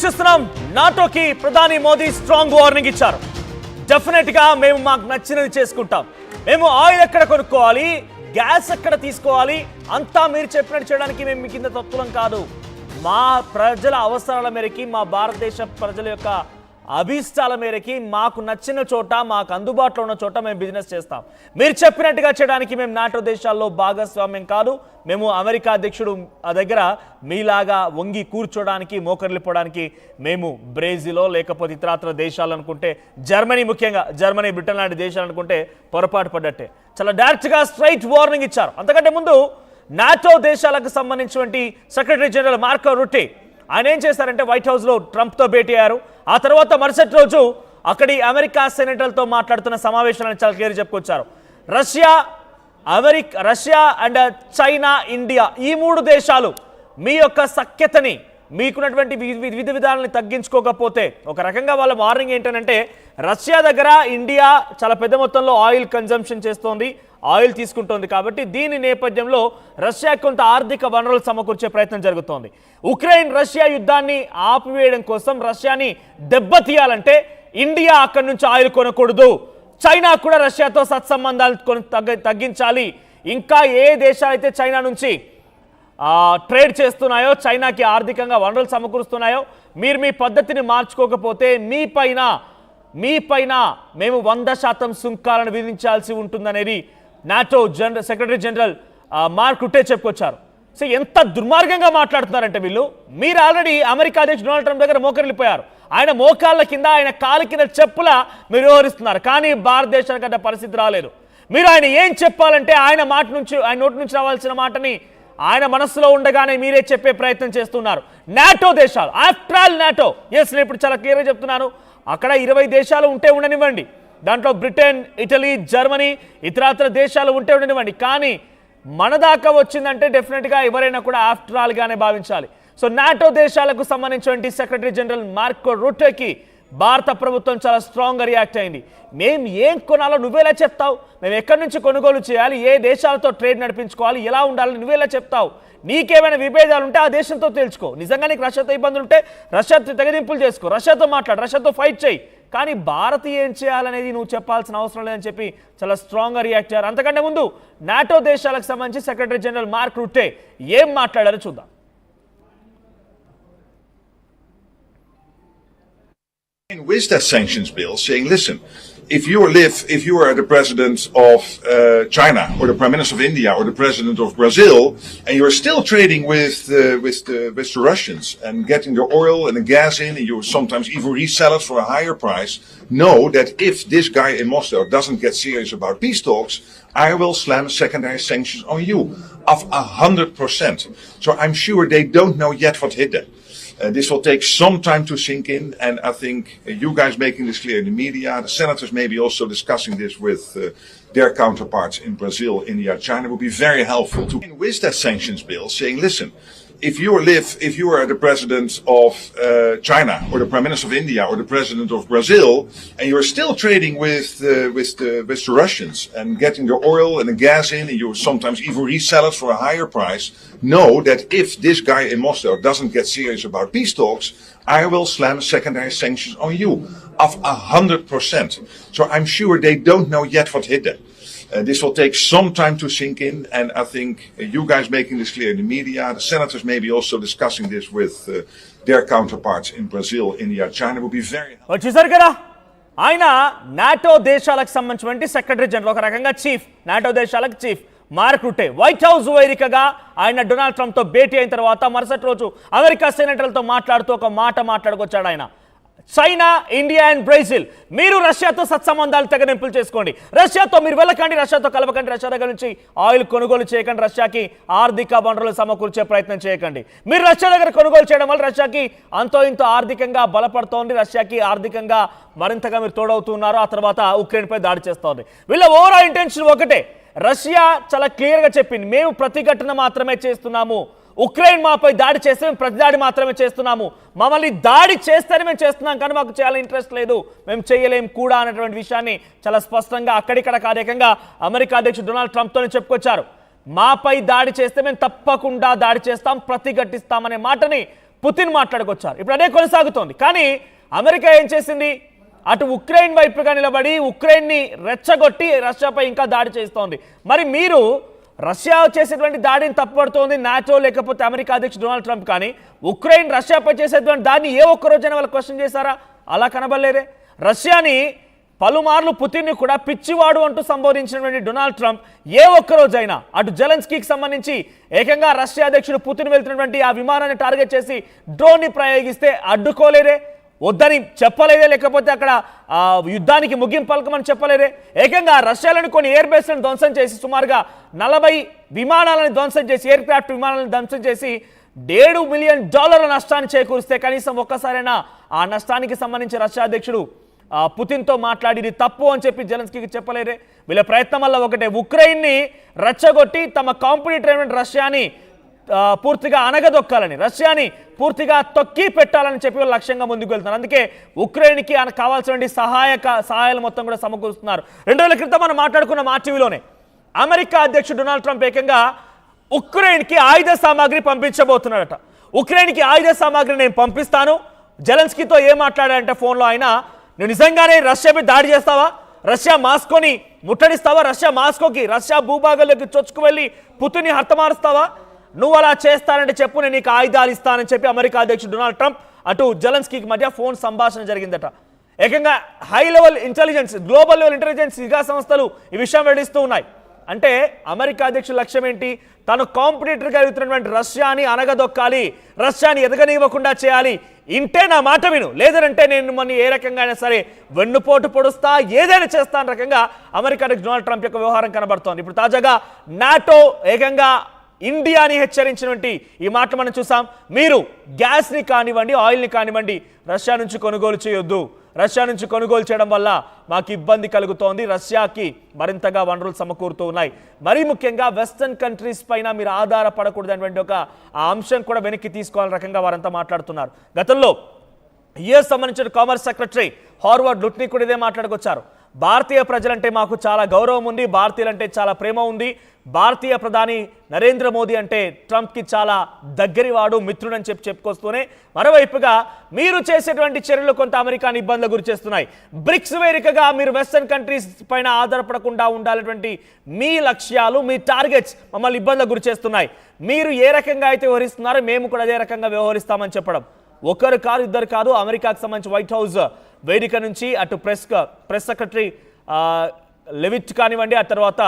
చూస్తున్నాం నాటోకి ప్రధాని Modi strong warning ఇచ్చారు. డెఫినెట్ గా మేము మాకు నచ్చినది చేసుకుంటాం. మేము ఆయిల్ ఎక్కడ కొనుక్కోవాలి, గ్యాస్ ఎక్కడ తీసుకోవాలి అంతా మీరు చెప్పినట్టు చేయడానికి మేము మీ కింద తత్తులం కాదు. మా ప్రజల అవసరాల మేరకి, మా భారతదేశ ప్రజల యొక్క అభిష్టాల మేరకి మాకు నచ్చిన చోట, మాకు అందుబాటులో ఉన్న చోట మేము బిజినెస్ చేస్తాం. మీరు చెప్పినట్టుగా చేయడానికి మేము నాటో దేశాల్లో భాగస్వామ్యం కాదు. మేము అమెరికా అధ్యక్షుడు దగ్గర మీలాగా వంగి కూర్చోడానికి, మోకరిల్లిపోవడానికి మేము బ్రెజిలో లేకపోతే ఇతరత్ర దేశాలు అనుకుంటే, జర్మనీ, ముఖ్యంగా జర్మనీ, బ్రిటన్ లాంటి దేశాలు అనుకుంటే పొరపాటు పడ్డట్టే. చాలా డైరెక్ట్గా స్ట్రైట్ వార్నింగ్ ఇచ్చారు. అంతకంటే ముందు నాటో దేశాలకు సంబంధించినటువంటి సెక్రటరీ జనరల్ మార్కో రూటే ఆయన ఏం చేశారంటే వైట్ హౌస్లో ట్రంప్తో భేటీ అయ్యారు. ఆ తర్వాత మరుసటి రోజు అక్కడి అమెరికా సెనేటర్లతో మాట్లాడుతున్న సమావేశాలను చాలా క్లియర్ చెప్పుకొచ్చారు. రష్యా అండ్ చైనా, ఇండియా ఈ మూడు దేశాలు మీ యొక్క సఖ్యతని, మీకున్నటువంటి విధి విధానాలను తగ్గించుకోకపోతే, ఒక రకంగా వాళ్ళ వార్నింగ్ ఏంటంటే రష్యా దగ్గర ఇండియా చాలా పెద్ద మొత్తంలో ఆయిల్ కన్జంప్షన్ చేస్తోంది, ఆయిల్ తీసుకుంటోంది. కాబట్టి దీని నేపథ్యంలో రష్యా కొంత ఆర్థిక వనరులు సమకూర్చే ప్రయత్నం జరుగుతోంది. ఉక్రెయిన్ రష్యా యుద్ధాన్ని ఆపివేయడం కోసం, రష్యాని దెబ్బతీయాలంటే ఇండియా అక్కడి నుంచి ఆయిల్ కొనకూడదు. చైనా కూడా రష్యాతో సత్సంబంధాలు తగ్గించాలి. ఇంకా ఏ దేశాలైతే చైనా నుంచి ట్రేడ్ చేస్తున్నాయో, చైనాకి ఆర్థికంగా వనరులు సమకూరుస్తున్నాయో, మీరు మీ పద్ధతిని మార్చుకోకపోతే మీ పైన మేము 100% సుంకాలను విధించాల్సి ఉంటుందనేది నాటో సెక్రటరీ జనరల్ మార్క్ రుటే చెప్పుకొచ్చారు. సో ఎంత దుర్మార్గంగా మాట్లాడుతున్నారంటే వీళ్ళు. మీరు ఆల్రెడీ అమెరికా అధ్యక్షుడు డొనాల్డ్ ట్రంప్ దగ్గర మోకరిల్లిపోయారు. ఆయన మోకాళ్ళ కింద, ఆయన కాలు కింద చెప్పులా మీరు వ్యవహరిస్తున్నారు. కానీ భారతదేశానికి అంత పరిస్థితి రాలేదు. మీరు ఆయన ఏం చెప్పాలంటే ఆయన నోటి నుంచి రావాల్సిన మాటని ఆయన మనస్సులో ఉండగానే మీరే చెప్పే ప్రయత్నం చేస్తున్నారు. నాటో దేశాలు, ఆఫ్టర్ ఆల్ నాటో, ఎస్ నేను ఇప్పుడు చాలా క్లియర్గా చెప్తున్నాను, అక్కడ 20 దేశాలు ఉంటే ఉండనివ్వండి, దాంట్లో బ్రిటన్, ఇటలీ, జర్మనీ, ఇతరత్ర దేశాలు ఉంటే ఉండనివ్వండి, కానీ మన దాకా వచ్చిందంటే డెఫినెట్గా ఎవరైనా కూడా ఆఫ్టర్ ఆల్ గానే భావించాలి. సో నాటో దేశాలకు సంబంధించినటువంటి సెక్రటరీ జనరల్ మార్కో రూటేకి భారత ప్రభుత్వం చాలా స్ట్రాంగ్గా రియాక్ట్ అయింది. మేము ఏం కొనాలో నువ్వేలా చెప్తావు, మేము ఎక్కడి నుంచి కొనుగోలు చేయాలి, ఏ దేశాలతో ట్రేడ్ నడిపించుకోవాలి, ఎలా ఉండాలని నువ్వేలా చెప్తావు, నీకేమైనా విభేదాలు ఉంటే ఆ దేశంతో తేల్చుకో, నిజంగా నీకు రష్యాతో ఇబ్బందులు ఉంటే రష్యాతో తెగదింపులు చేసుకో, రష్యాతో మాట్లాడు, రష్యాతో ఫైట్ చేయి, కానీ భారత్ ఏం చేయాలనేది నువ్వు చెప్పాల్సిన అవసరం లేదని చెప్పి చాలా స్ట్రాంగ్గా రియాక్ట్ అయ్యారు. అంతకంటే ముందు నాటో దేశాలకు సంబంధించి సెక్రటరీ జనరల్ మార్క్ రూటే ఏం మాట్లాడారో చూద్దాం. With that sanctions bill, saying, listen, if you are the president of China, or the prime minister of India, or the president of Brazil, and you are still trading with the Russians and getting the oil and the gas in, and you sometimes even resell it for a higher price, know that if this guy in Moscow doesn't get serious about peace talks, I will slam secondary sanctions on you of 100%. So I'm sure they don't know yet what hit them. This will take some time to sink in, and I think you guys making this clear in the media, the senators maybe also discussing this with their counterparts in Brazil, India, China, would be very helpful to with that sanctions bill, saying, listen, if you are the president of China, or the prime minister of India, or the president of Brazil, and you are still trading with the Russians and getting the oil and the gas in, and you sometimes even resell it for a higher price, know that if this guy in Moscow doesn't get serious about peace talks, I will slam secondary sanctions on you of 100%. So I'm sure they don't know yet what hit them. This will take some time to sink in, and I think you guys making this clear in the media, the senators maybe also discussing this with their counterparts in Brazil, India, China, would be very helpful. చూసారు కదా, ఆయన NATO దేశాలకు సంబంధించినటువంటి secretary general, ఒక రకంగా chief, NATO దేశాలకు chief mark రూటే white house వేదికగా ఆయన డొనాల్డ్ ట్రంప్తో భేటీ అయిన తర్వాత మరుసటి రోజు అమెరికా సెనేటర్లతో మాట్లాడుతూ ఒక మాట్లాడుకొచ్చాడు ఆయన. చైనా, ఇండియా అండ్ బ్రెజిల్, మీరు రష్యాతో సత్సంబంధాలు తెగనింపులు చేసుకోండి, రష్యాతో మీరు వెళ్ళకండి, రష్యాతో కలవకండి, రష్యా దగ్గర నుంచి ఆయిల్ కొనుగోలు చేయకండి, రష్యాకి ఆర్థిక వనరులు సమకూర్చే ప్రయత్నం చేయకండి. మీరు రష్యా దగ్గర కొనుగోలు చేయడం వల్ల రష్యాకి అంతో ఇంతో ఆర్థికంగా బలపడుతోంది, రష్యాకి ఆర్థికంగా మరింతగా మీరు తోడవుతున్నారు, ఆ తర్వాత ఉక్రెయిన్పై దాడి చేస్తోంది. వీళ్ళ ఓవరాల్ ఇంటెన్షన్ ఒకటే. రష్యా చాలా క్లియర్గా చెప్పింది, మేము ప్రతిఘటన మాత్రమే చేస్తున్నాము, ఉక్రెయిన్ మాపై దాడి చేస్తే మేము ప్రతిదాడి మాత్రమే చేస్తున్నాము, మమ్మల్ని దాడి చేస్తేనే మేము చేస్తున్నాం, కానీ మాకు చాలా ఇంట్రెస్ట్ లేదు, మేము చేయలేం కూడా అనేటువంటి విషయాన్ని చాలా స్పష్టంగా అక్కడిక్కడ కార్యకంగా అమెరికా అధ్యక్షుడు డొనాల్డ్ ట్రంప్తోనే చెప్పుకొచ్చారు. మాపై దాడి చేస్తే మేము తప్పకుండా దాడి చేస్తాం, ప్రతిఘటిస్తామనే మాటని పుతిన్ మాట్లాడుకొచ్చారు. ఇప్పుడు అదే కొనసాగుతోంది. కానీ అమెరికా ఏం చేసింది? అటు ఉక్రెయిన్ వైపుగా నిలబడి ఉక్రెయిన్ని రెచ్చగొట్టి రష్యాపై ఇంకా దాడి చేస్తోంది. మరి మీరు రష్యా చేసేటువంటి దాడిని తప్పుపడుతోంది నాటో లేకపోతే అమెరికా అధ్యక్షుడు డొనాల్డ్ ట్రంప్, కానీ ఉక్రెయిన్ రష్యాపై చేసేటువంటి దాన్ని ఏ ఒక్క రోజైనా వాళ్ళు క్వశ్చన్ చేశారా? అలా కనబడలేదే. రష్యాని పలుమార్లు పుతిన్ని కూడా పిచ్చివాడు అంటూ సంబోధించినటువంటి డొనాల్డ్ ట్రంప్ ఏ ఒక్క రోజైనా అటు జెలెన్స్కీకి సంబంధించి ఏకంగా రష్యా అధ్యక్షుడు పుతిన్ వెళ్తున్నటువంటి ఆ విమానాన్ని టార్గెట్ చేసి డ్రోన్ని ప్రయోగిస్తే అడ్డుకోలేదే, వద్దని చెప్పలేదే, లేకపోతే అక్కడ యుద్ధానికి ముగింపు పలకమని చెప్పలేదే. ఏకంగా రష్యాలోని కొన్ని ఎయిర్ బేస్లను ధ్వంసం చేసి సుమారుగా 40 విమానాలను ధ్వంసం చేసి ఎయిర్ క్రాఫ్ట్ విమానాలను ధ్వంసం చేసి $7 మిలియన్ నష్టాన్ని చేకూరిస్తే కనీసం ఒక్కసారైనా ఆ నష్టానికి సంబంధించి రష్యా అధ్యక్షుడు పుతిన్తో మాట్లాడి తప్పు అని చెప్పి జెలెన్స్కీకి చెప్పలేరే. వీళ్ళ ప్రయత్నం వల్ల ఒకటే, ఉక్రెయిన్ని రెచ్చగొట్టి తమ కాంపిటీటర్ అయిన రష్యాని పూర్తిగా అనగదొక్కాలని, రష్యాని పూర్తిగా తొక్కి పెట్టాలని చెప్పి వాళ్ళు లక్ష్యంగా ముందుకు వెళ్తున్నారు. అందుకే ఉక్రెయిన్కి కావాల్సిన సహాయాలు మొత్తం కూడా సమకూరుస్తున్నారు. 2 రోజుల క్రితం మనం మాట్లాడుకున్న మా టీవీలోనే అమెరికా అధ్యక్షుడు డొనాల్డ్ ట్రంప్ ఏకంగా ఉక్రెయిన్కి ఆయుధ సామాగ్రి పంపించబోతున్నాడట. ఉక్రెయిన్కి ఆయుధ సామాగ్రి నేను పంపిస్తాను. జెలెన్స్కీతో ఏం మాట్లాడాడంటే ఫోన్లో ఆయన, నువ్వు నిజంగానే రష్యాపై దాడి చేస్తావా? రష్యా మాస్కోని ముట్టడిస్తావా? రష్యా భూభాగంలోకి చొచ్చుకు వెళ్ళి పుతిన్ని హతమారుస్తావా? నువ్వు అలా చేస్తానంటే చెప్పు, నేను నీకు ఆయుధాలు ఇస్తానని చెప్పి అమెరికా అధ్యక్షుడు డొనాల్డ్ ట్రంప్ అటు జెలెన్స్కీకి మధ్య ఫోన్ సంభాషణ జరిగిందట. ఏకంగా high level intelligence, global level intelligence నిఘా సంస్థలు ఈ విషయం వెల్లడిస్తూ ఉన్నాయి. అంటే అమెరికా అధ్యక్షుల లక్ష్యం ఏంటి? తను కాంపిటీటర్గా ఎదుగుతున్నటువంటి రష్యాని అనగదొక్కాలి, రష్యాని ఎదగనివ్వకుండా చేయాలి. ఇంటే నా మాట విను, లేదంటే నేను మన ఏ రకంగా అయినా సరే వెన్నుపోటు పొడుస్తా, ఏదైనా చేస్తాను రకంగా అమెరికా అధ్యక్షుడు డొనాల్డ్ ట్రంప్ యొక్క వ్యవహారం కనబడుతోంది. ఇప్పుడు తాజాగా నాటో ఏకంగా ఇండియాని హెచ్చరించినటువంటి ఈ మాట మనం చూసాం. మీరు గ్యాస్ని కానివ్వండి, ఆయిల్ని కానివ్వండి రష్యా నుంచి కొనుగోలు చేయొద్దు. రష్యా నుంచి కొనుగోలు చేయడం వల్ల మాకు ఇబ్బంది కలుగుతోంది, రష్యాకి మరింతగా వనరులు సమకూరుతూ ఉన్నాయి. మరీ ముఖ్యంగా వెస్టర్న్ కంట్రీస్ పైన మీరు ఆధారపడకూడదు అనేటువంటి ఒక ఆ అంశం కూడా వెనక్కి తీసుకోవాలని రకంగా వారంతా మాట్లాడుతున్నారు. గతంలో యుఎస్ సంబంధించిన కామర్స్ సెక్రటరీ హార్వర్డ్ లుట్నిక్ కూడా ఇదే మాట్లాడుకొచ్చారు. భారతీయ ప్రజలంటే మాకు చాలా గౌరవం ఉంది, భారతీయులంటే చాలా ప్రేమ ఉంది, భారతీయ ప్రధాని నరేంద్ర మోదీ అంటే ట్రంప్కి చాలా దగ్గరివాడు, మిత్రుడని చెప్పుకొస్తూనే మరోవైపుగా మీరు చేసేటువంటి చర్యలు కొంత అమెరికాని ఇబ్బందులు గురి చేస్తున్నాయి. బ్రిక్స్ వేదికగా మీరు వెస్టర్న్ కంట్రీస్ పైన ఆధారపడకుండా ఉండాలనేటువంటి మీ లక్ష్యాలు, మీ టార్గెట్స్ మమ్మల్ని ఇబ్బందులు గురి చేస్తున్నాయి. మీరు ఏ రకంగా అయితే వ్యవహరిస్తున్నారో మేము కూడా అదే రకంగా వ్యవహరిస్తామని చెప్పడం. ఒకరు కాదు, ఇద్దరు కాదు, అమెరికాకు సంబంధించి వైట్ హౌస్ వేదిక నుంచి అటు ప్రెస్ సెక్రటరీ లెవిట్ కానివ్వండి, ఆ తర్వాత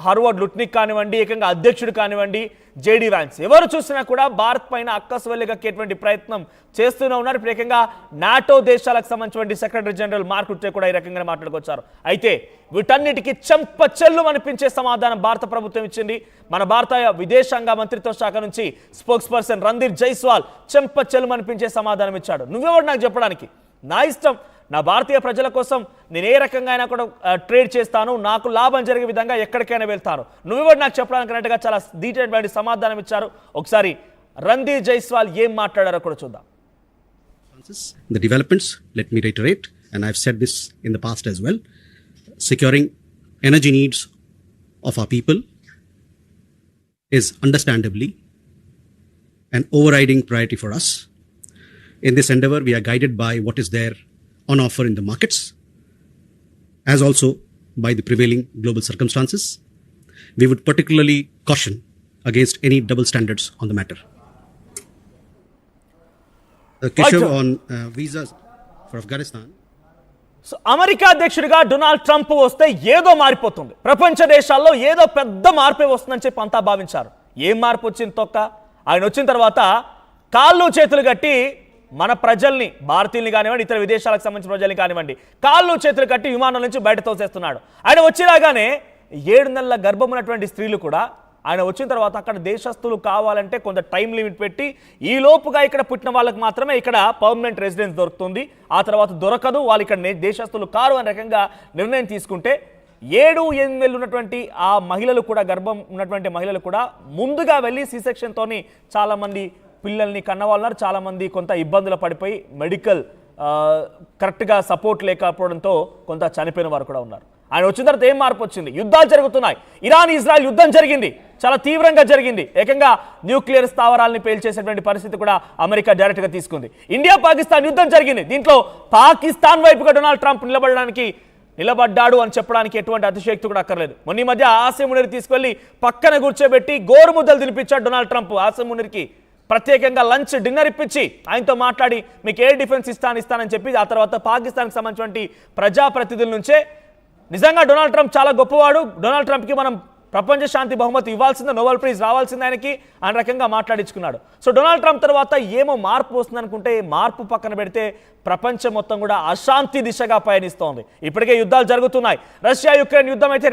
హార్వర్డ్ లుట్నిక్ కానివ్వండి, ఏకంగా అధ్యక్షుడు కానివ్వండి జేడీ వ్యాన్స్, ఎవరు చూసినా కూడా భారత్ పైన అక్కసు వెళ్ళగక్కేటువంటి ప్రయత్నం చేస్తూనే ఉన్నారు. ఇప్పుడు ఏకంగా నాటో దేశాలకు సంబంధించిన సెక్రటరీ జనరల్ మార్క్ రుట్టే కూడా ఈ రకంగా మాట్లాడుకొచ్చారు. అయితే వీటన్నిటికీ చెంపచెల్లు అనిపించే సమాధానం భారత ప్రభుత్వం ఇచ్చింది. మన భారత విదేశాంగ మంత్రిత్వ శాఖ నుంచి స్పోక్స్ పర్సన్ రణధీర్ జైస్వాల్ చెంపచెల్లు అనిపించే సమాధానం ఇచ్చాడు. నువ్వెవడు నాకు చెప్పడానికి? నా ఇష్టం, నా భారతీయ ప్రజల కోసం నేను ఏ రకంగా అయినా కూడా ట్రేడ్ చేస్తాను, నాకు లాభం జరిగే విధంగా ఎక్కడికైనా వెళ్తాను, నువ్వెవరు నాకు చెప్పడానికి అన్నట్టుగా చాలా డీటెయిల్డ్ సమాధానం ఇచ్చారు. ఒకసారి రణధీర్ జైస్వాల్ ఏం మాట్లాడారో కూడా చూద్దాం. The developments, let me reiterate, and I've said this in the past as well, securing energy needs of our people is understandably an overriding priority for us. In this endeavor, we are guided by what is there on offer in the markets, as also by the prevailing global circumstances. We would particularly caution against any double standards on the matter. Keshav, on visas for Afghanistan. So America అధ్యక్షుడిగా Donald Trump వస్తే ఏదో మారిపోతుంది, ప్రపంచ దేశాల్లో ఏదో పెద్ద మార్పే వస్తుందని చెప్పి అంతా భావించారు. ఏం మార్పు వచ్చింది? తొక్క. ఆయన వచ్చిన తర్వాత కాళ్ళు చేతులు కట్టి మన ప్రజల్ని, భారతీయుల్ని కానివ్వండి, ఇతర విదేశాలకు సంబంధించిన ప్రజల్ని కానివ్వండి, కాళ్ళు చేతులు కట్టి విమానం నుంచి బయట తోసేస్తున్నాడు. ఆయన వచ్చిరాగానే 7 నెలల గర్భం ఉన్నటువంటి స్త్రీలు కూడా ఆయన వచ్చిన తర్వాత అక్కడ దేశస్తులు కావాలంటే కొంత టైం లిమిట్ పెట్టి ఈ లోపుగా ఇక్కడ పుట్టిన వాళ్ళకి మాత్రమే ఇక్కడ పర్మనెంట్ రెసిడెన్స్ దొరుకుతుంది, ఆ తర్వాత దొరకదు, వాళ్ళు ఇక్కడ దేశస్తులు కారు అనే రకంగా నిర్ణయం తీసుకుంటే 7-8 నెలలు ఉన్నటువంటి ఆ మహిళలు కూడా, గర్భం ఉన్నటువంటి మహిళలు కూడా ముందుగా వెళ్ళి సి సెక్షన్తోని చాలామంది పిల్లల్ని కన్నవాళ్ళన్నారు. చాలామంది కొంత ఇబ్బందులు పడిపోయి మెడికల్ కరెక్ట్గా సపోర్ట్ లేకపోవడంతో కొంత చనిపోయిన వారు కూడా ఉన్నారు. ఆయన వచ్చిన తర్వాత ఏం మార్పు వచ్చింది? యుద్ధాలు జరుగుతున్నాయి. ఇరాన్ ఇజ్రాయెల్ యుద్ధం జరిగింది, చాలా తీవ్రంగా జరిగింది. ఏకంగా న్యూక్లియర్ స్థావరాలని పేల్చేసేటువంటి పరిస్థితి కూడా అమెరికా డైరెక్ట్గా తీసుకుంది. ఇండియా పాకిస్తాన్ యుద్ధం జరిగింది, దీంట్లో పాకిస్తాన్ వైపుగా డొనాల్డ్ ట్రంప్ నిలబడ్డాడు అని చెప్పడానికి ఎటువంటి అతిశయోక్తి కూడా అక్కర్లేదు. మొన్న ఈ మధ్య ఆసిమ్ మునీర్ తీసుకెళ్లి పక్కన కూర్చోబెట్టి గోరుముద్దలు తినిపించాడు డొనాల్డ్ ట్రంప్. ఆసిమ్ మునీర్కి ప్రత్యేకంగా లంచ్ డిన్నర్ ఇప్పించి ఆయనతో మాట్లాడి మీకు ఎయిర్ డిఫెన్స్ ఇస్తానని చెప్పి ఆ తర్వాత పాకిస్తాన్కి సంబంధించినటువంటి ప్రజాప్రతినిధుల నుంచే నిజంగా డొనాల్డ్ ట్రంప్ చాలా గొప్పవాడు, డొనాల్డ్ ట్రంప్కి మనం ప్రపంచ శాంతి బహుమతి ఇవ్వాల్సిందే, నోబెల్ ప్రైజ్ రావాల్సిందే ఆయనకి అనే రకంగా మాట్లాడించుకున్నాడు. సో డొనాల్డ్ ట్రంప్ తర్వాత ఏమో మార్పు వస్తుంది అనుకుంటే మార్పు పక్కన పెడితే ప్రపంచం మొత్తం కూడా అశాంతి దిశగా పయనిస్తోంది. ఇప్పటికే యుద్ధాలు జరుగుతున్నాయి. రష్యా యుక్రెయిన్ యుద్ధం అయితే